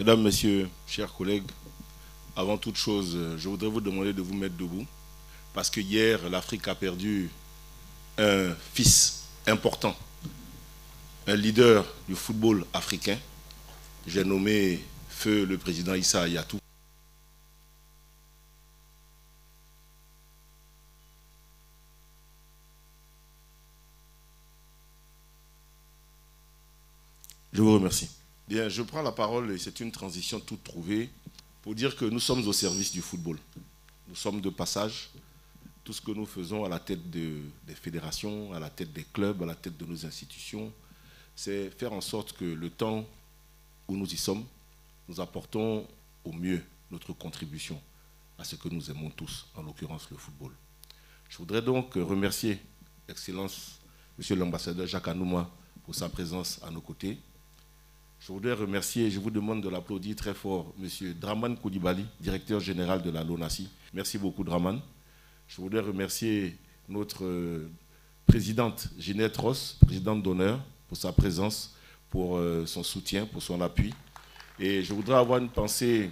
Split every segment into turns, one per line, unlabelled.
Mesdames, Messieurs, chers collègues, avant toute chose, je voudrais vous demander de vous mettre debout parce que hier, l'Afrique a perdu un fils important, un leader du football africain. J'ai nommé feu le président Issa Hayatou. Je vous remercie. Bien, je prends la parole et c'est une transition toute trouvée pour dire que nous sommes au service du football. Nous sommes de passage. Tout ce que nous faisons à la tête des fédérations, à la tête des clubs, à la tête de nos institutions, c'est faire en sorte que le temps où nous y sommes, nous apportons au mieux notre contribution à ce que nous aimons tous, en l'occurrence le football. Je voudrais donc remercier Excellence, Monsieur l'ambassadeur Jacques Anouma, pour sa présence à nos côtés. Je voudrais remercier, je vous demande de l'applaudir très fort, M. Draman Koulibaly, directeur général de la LONASI. Merci beaucoup, Draman. Je voudrais remercier notre présidente, Ginette Ross, présidente d'honneur, pour sa présence, pour son soutien, pour son appui. Et je voudrais avoir une pensée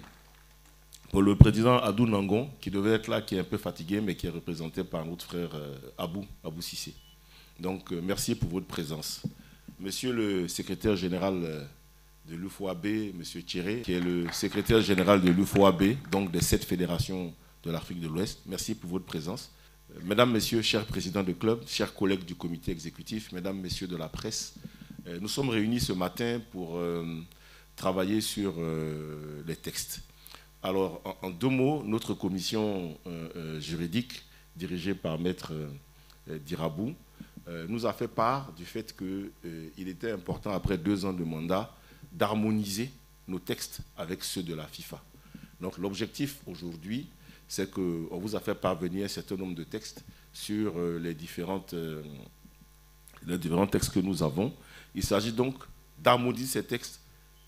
pour le président Adou Nangon, qui devait être là, qui est un peu fatigué, mais qui est représenté par notre frère Abou Sissé. Donc, merci pour votre présence. Monsieur le secrétaire général de l'UFOAB, M. Thierry, qui est le secrétaire général de l'UFOAB, donc des 7 fédérations de l'Afrique de l'Ouest. Merci pour votre présence. Mesdames, Messieurs, chers présidents de club, chers collègues du comité exécutif, Mesdames, Messieurs de la presse, nous sommes réunis ce matin pour travailler sur les textes. Alors, en 2 mots, notre commission juridique, dirigée par Maître Dirabou, nous a fait part du fait qu'il était important, après 2 ans de mandat, d'harmoniser nos textes avec ceux de la FIFA. Donc l'objectif aujourd'hui, c'est qu'on vous a fait parvenir un certain nombre de textes sur les différents textes que nous avons. Il s'agit donc d'harmoniser ces textes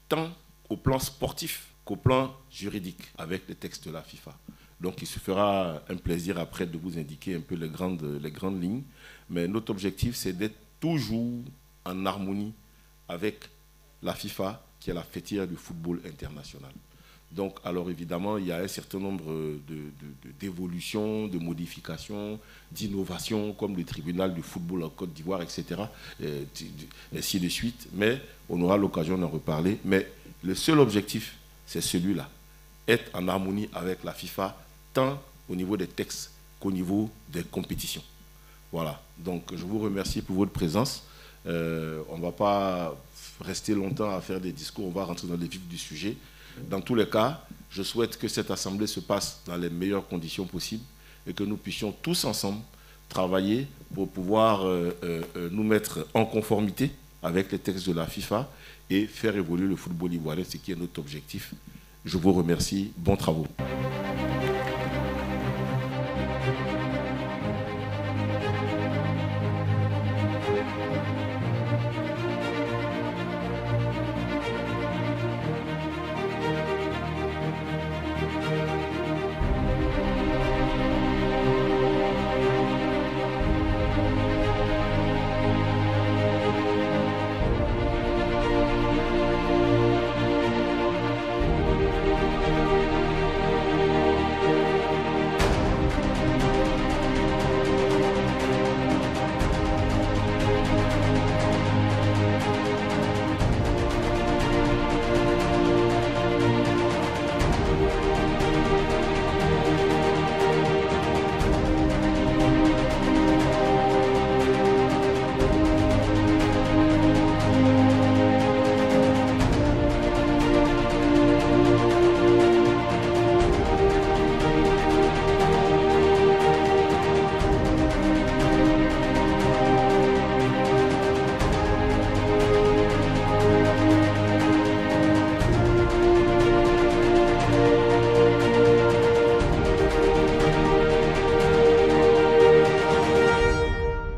tant au plan sportif qu'au plan juridique avec les textes de la FIFA. Donc il se fera un plaisir après de vous indiquer un peu les grandes lignes. Mais notre objectif, c'est d'être toujours en harmonie avec la FIFA, qui est la fêtière du football international. Donc, alors évidemment, il y a un certain nombre d'évolutions, de modifications, d'innovations, comme le tribunal du football en Côte d'Ivoire, etc., et ainsi de suite. Mais on aura l'occasion d'en reparler. Mais le seul objectif, c'est celui-là, être en harmonie avec la FIFA, tant au niveau des textes qu'au niveau des compétitions. Voilà. Donc, je vous remercie pour votre présence. On ne va pas rester longtemps à faire des discours, on va rentrer dans le vif du sujet. Dans tous les cas, je souhaite que cette assemblée se passe dans les meilleures conditions possibles et que nous puissions tous ensemble travailler pour pouvoir nous mettre en conformité avec les textes de la FIFA et faire évoluer le football ivoirien, ce qui est notre objectif. Je vous remercie. Bons travaux.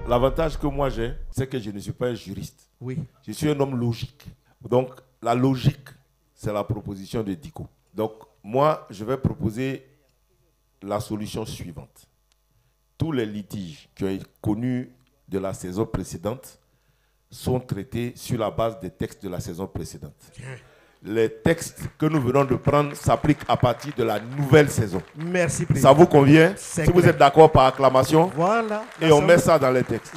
L'avantage que moi j'ai, c'est que je ne suis pas un juriste.
Oui.
Je suis un homme logique. Donc, la logique, c'est la proposition de Diko. Donc, moi, je vais proposer la solution suivante. Tous les litiges qui ont été connus de la saison précédente sont traités sur la base des textes de la saison précédente.
les textes que nous venons de prendre s'appliquent à partir de la nouvelle saison.
Merci, Président.
Ça vous convient?
C'est
Si vous
clair.
êtes d'accord par acclamation,
Voilà.
et on met ça dans les textes.